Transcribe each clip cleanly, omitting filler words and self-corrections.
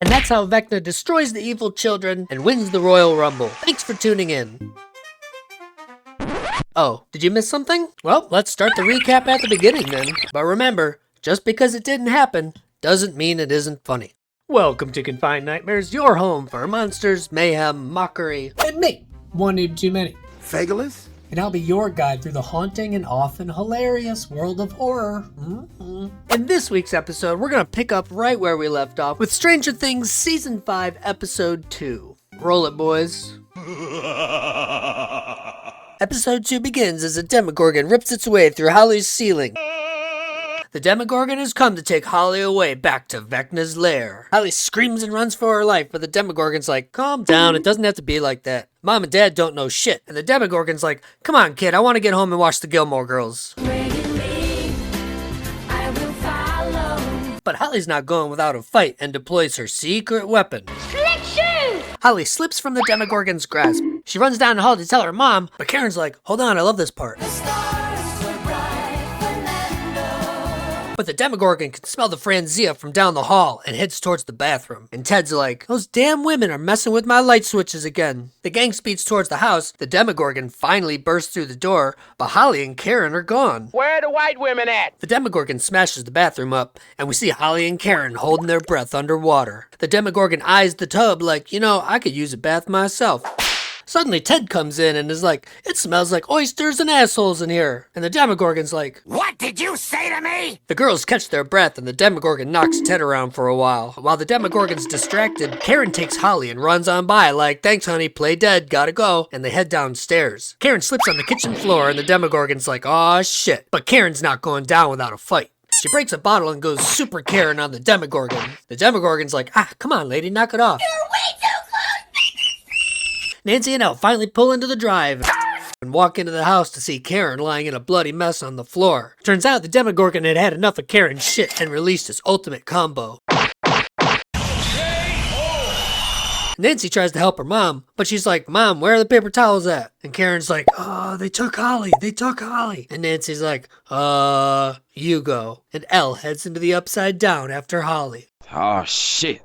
And that's how Vecna destroys the evil children and wins the Royal Rumble. Thanks for tuning in. Oh, did you miss something? Well, let's start the recap at the beginning then. But remember, just because it didn't happen doesn't mean it isn't funny. Welcome to Confined Nightmares, your home for monsters, mayhem, mockery, and me, one need too many. Fagalus? And I'll be your guide through the haunting and often hilarious world of horror. In this week's episode, we're gonna pick up right where we left off with Stranger Things Season 5, Episode 2. Roll it, boys. Episode 2 begins as a Demogorgon rips its way through Holly's ceiling. The Demogorgon has come to take Holly away back to Vecna's lair. Holly screams and runs for her life, but the Demogorgon's like, calm down, it doesn't have to be like that. Mom and Dad don't know shit. And the Demogorgon's like, come on kid, I want to get home and watch the Gilmore Girls. Where you lead, I will follow. But Holly's not going without a fight and deploys her secret weapon. Slick shoes! Holly slips from the Demogorgon's grasp. She runs down the hall to tell her mom, but Karen's like, hold on, I love this part. But the Demogorgon can smell the Franzia from down the hall and heads towards the bathroom. And Ted's like, those damn women are messing with my light switches again. The gang speeds towards the house. The Demogorgon finally bursts through the door, but Holly and Karen are gone. Where are the white women at? The Demogorgon smashes the bathroom up, and we see Holly and Karen holding their breath underwater. The Demogorgon eyes the tub like, you know, I could use a bath myself. Suddenly Ted comes in and is like, it smells like oysters and assholes in here. And the Demogorgon's like, What did you say to me? The girls catch their breath and the Demogorgon knocks Ted around for a while. While the Demogorgon's distracted, Karen takes Holly and runs on by like, thanks honey, play dead, gotta go. And they head downstairs. Karen slips on the kitchen floor and the Demogorgon's like, aw shit. But Karen's not going down without a fight. She breaks a bottle and goes super Karen on the Demogorgon. The Demogorgon's like, come on lady, knock it off. You're way too close. Nancy and Elle finally pull into the drive and walk into the house to see Karen lying in a bloody mess on the floor. Turns out the Demogorgon had had enough of Karen's shit and released his ultimate combo. Nancy tries to help her mom, but she's like, Mom, where are the paper towels at? And Karen's like, they took Holly. And Nancy's like, you go. And Elle heads into the Upside Down after Holly. Oh, shit.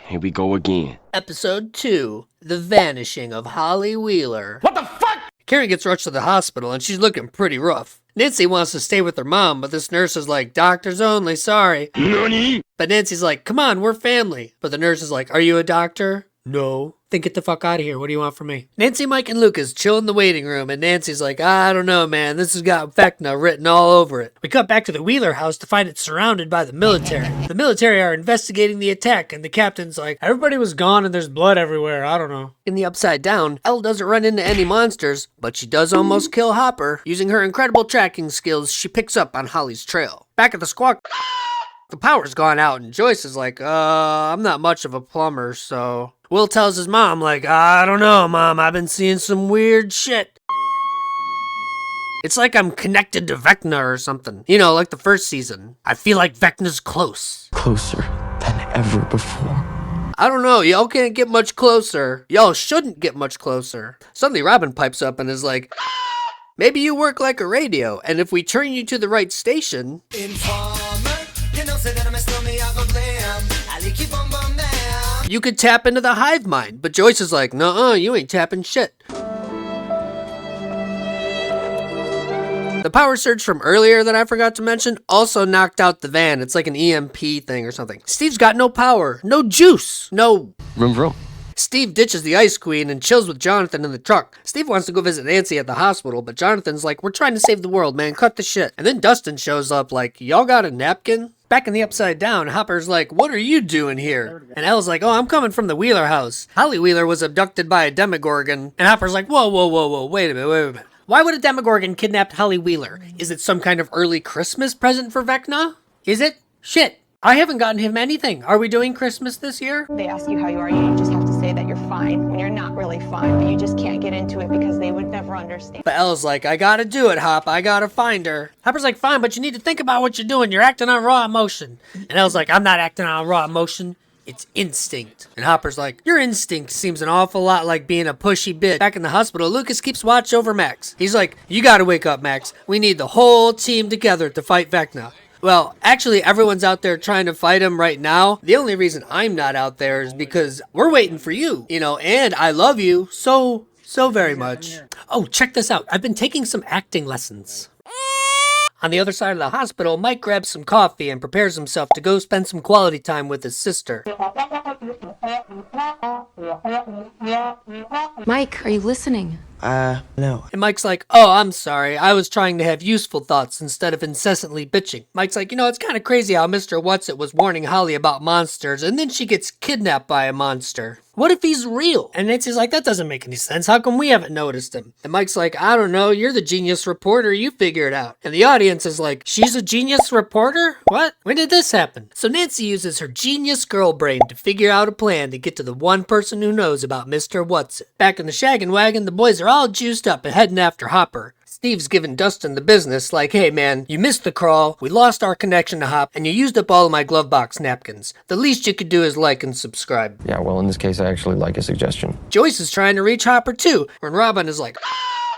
Here we go again. Episode 2, The Vanishing of Holly Wheeler. What the fuck? Karen gets rushed to the hospital and she's looking pretty rough. Nancy wants to stay with her mom, but this nurse is like, doctors only, sorry. Nani? But Nancy's like, come on, we're family. But the nurse is like, are you a doctor? No. Then get the fuck out of here. What do you want from me? Nancy, Mike, and Lucas chill in the waiting room, and Nancy's like, I don't know, man. This has got Vecna written all over it. We cut back to the Wheeler house to find it surrounded by the military. The military are investigating the attack, and the captain's like, everybody was gone and there's blood everywhere. I don't know. In the Upside Down, Elle doesn't run into any monsters, but she does almost kill Hopper. Using her incredible tracking skills, she picks up on Holly's trail. Back at the squawk, the power's gone out, and Joyce is like, I'm not much of a plumber, so... Will tells his mom, like, I don't know, Mom, I've been seeing some weird shit. It's like I'm connected to Vecna or something. You know, like the first season. I feel like Vecna's close. Closer than ever before. I don't know, y'all can't get much closer. Y'all shouldn't get much closer. Suddenly Robin pipes up and is like, maybe you work like a radio, and if we turn you to the right station... you could tap into the hive mind, but Joyce is like, nuh-uh, you ain't tapping shit. The power surge from earlier that I forgot to mention also knocked out the van. It's like an EMP thing or something. Steve's got no power, no juice, no... Vroom. Steve ditches the Ice Queen and chills with Jonathan in the truck. Steve wants to go visit Nancy at the hospital, but Jonathan's like, we're trying to save the world, man, cut the shit. And then Dustin shows up like, y'all got a napkin? Back in the Upside Down, Hopper's like, what are you doing here? And Elle's like, I'm coming from the Wheeler house. Holly Wheeler was abducted by a Demogorgon. And Hopper's like, whoa, wait a minute. Why would a Demogorgon kidnap Holly Wheeler? Is it some kind of early Christmas present for Vecna? Is it? Shit. I haven't gotten him anything. Are we doing Christmas this year? They ask you how you are, you just have to say that you're fine when you're not really fine, but you just can't get into it because they would never understand. But Elle's like, I gotta do it, Hop. I gotta find her. Hopper's like, fine, but you need to think about what you're doing. You're acting on raw emotion. And Elle's like, I'm not acting on raw emotion. It's instinct. And Hopper's like, your instinct seems an awful lot like being a pushy bitch. Back in the hospital, Lucas keeps watch over Max. He's like, you gotta wake up, Max. We need the whole team together to fight Vecna. Well, actually, everyone's out there trying to fight him right now. The only reason I'm not out there is because we're waiting for you, and I love you so very much. Oh, check this out. I've been taking some acting lessons. On the other side of the hospital, Mike grabs some coffee and prepares himself to go spend some quality time with his sister. Mike, are you listening? No. And Mike's like, oh, I'm sorry. I was trying to have useful thoughts instead of incessantly bitching. Mike's like, it's kind of crazy how Mr. What's-It was warning Holly about monsters, and then she gets kidnapped by a monster. What if he's real? And Nancy's like, that doesn't make any sense. How come we haven't noticed him? And Mike's like, I don't know. You're the genius reporter. You figure it out. And the audience is like, she's a genius reporter? What? When did this happen? So Nancy uses her genius girl brain to figure out a plan to get to the one person who knows about Mr. What's-It. Back in the shaggin' wagon, the boys are all juiced up and heading after Hopper. Steve's giving Dustin the business, like, hey man, you missed the crawl, we lost our connection to Hop, and you used up all of my glove box napkins. The least you could do is like and subscribe. Yeah, well, in this case, I actually like a suggestion. Joyce is trying to reach Hopper too, when Robin is like,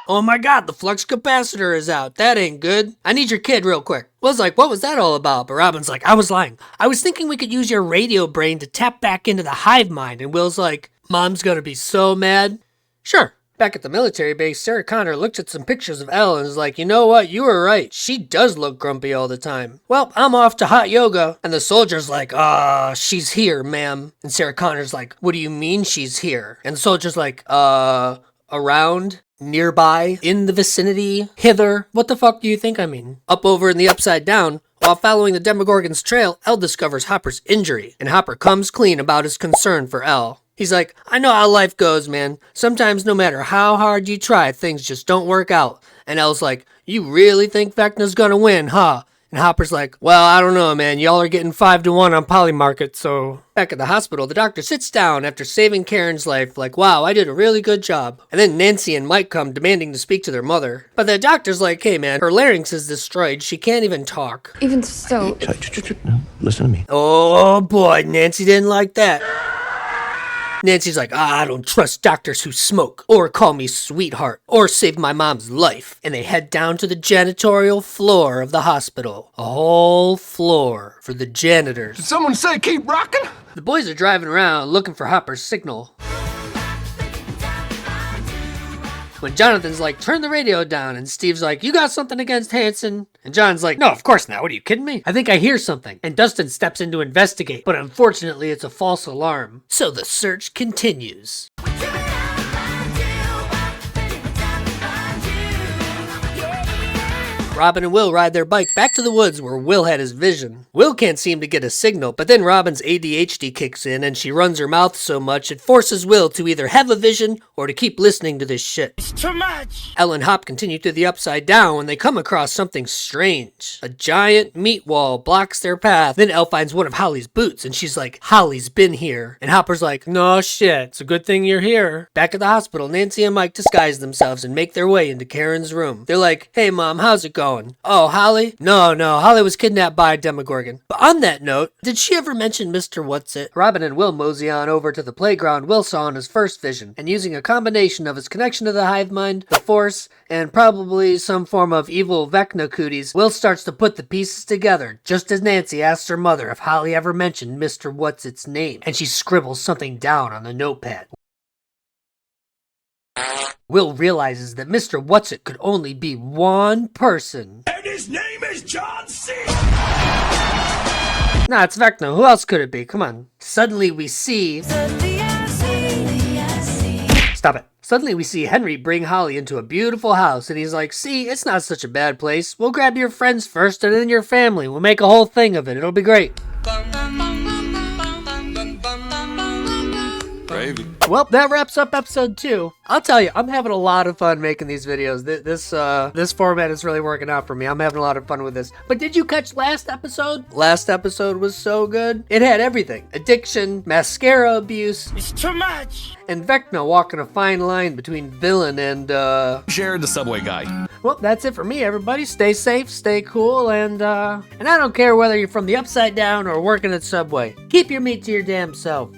oh my god, the flux capacitor is out. That ain't good. I need your kid real quick. Will's like, what was that all about? But Robin's like, I was lying. I was thinking we could use your radio brain to tap back into the hive mind. And Will's like, Mom's gonna be so mad. Sure. Back at the military base, Sarah Connor looks at some pictures of Elle and is like, you know what, you were right. She does look grumpy all the time. Well, I'm off to hot yoga. And the soldier's like, she's here, ma'am. And Sarah Connor's like, what do you mean she's here? And the soldier's like, around? Nearby? In the vicinity? Hither? What the fuck do you think I mean? Up over in the Upside Down, while following the Demogorgon's trail, Elle discovers Hopper's injury, and Hopper comes clean about his concern for Elle. He's like, I know how life goes, man. Sometimes no matter how hard you try, things just don't work out. And Elle's like, you really think Vecna's gonna win, huh? And Hopper's like, well, I don't know, man. Y'all are getting 5-1 on Polymarket, so... Back at the hospital, the doctor sits down after saving Karen's life, like, wow, I did a really good job. And then Nancy and Mike come demanding to speak to their mother. But the doctor's like, hey, man, her larynx is destroyed. She can't even talk. Even so... No, listen to me. Oh, boy, Nancy didn't like that. Nancy's like, I don't trust doctors who smoke, or call me sweetheart, or save my mom's life. And they head down to the janitorial floor of the hospital. A whole floor for the janitors. Did someone say keep rocking? The boys are driving around looking for Hopper's signal. When Jonathan's like, turn the radio down, and Steve's like, you got something against Hanson? And John's like, no, of course not. What are you kidding me? I think I hear something. And Dustin steps in to investigate, but unfortunately it's a false alarm. So the search continues. Robin and Will ride their bike back to the woods where Will had his vision. Will can't seem to get a signal, but then Robin's ADHD kicks in and she runs her mouth so much it forces Will to either have a vision or to keep listening to this shit. It's too much. Elle and Hop continue to the Upside Down when they come across something strange. A giant meat wall blocks their path. Then Elle finds one of Holly's boots and she's like, Holly's been here. And Hopper's like, no shit, it's a good thing you're here. Back at the hospital, Nancy and Mike disguise themselves and make their way into Karen's room. They're like, hey mom, how's it going? Oh, Holly? No, Holly was kidnapped by a Demogorgon. But on that note, did she ever mention Mr. What's-It? Robin and Will mosey on over to the playground Will saw in his first vision, and using a combination of his connection to the hive mind, the Force, and probably some form of evil Vecna cooties, Will starts to put the pieces together, just as Nancy asks her mother if Holly ever mentioned Mr. What's-It's name, and she scribbles something down on the notepad. Will realizes that Mr. What's-It could only be one person. And his name is John C. Nah, it's Vecna. Who else could it be? Come on. Suddenly we see... Stop it. Suddenly we see Henry bring Holly into a beautiful house, and he's like, see, it's not such a bad place. We'll grab your friends first, and then your family. We'll make a whole thing of it. It'll be great. Gravy. Well, that wraps up episode 2. I'll tell you, I'm having a lot of fun making these videos. This format is really working out for me. I'm having a lot of fun with this. But did you catch last episode? Last episode was so good. It had everything. Addiction, mascara abuse, It's too much. and Vecna walking a fine line between villain and, Jared the Subway guy. Well, that's it for me, everybody. Stay safe, stay cool, and I don't care whether you're from the Upside Down or working at Subway. Keep your meat to your damn self.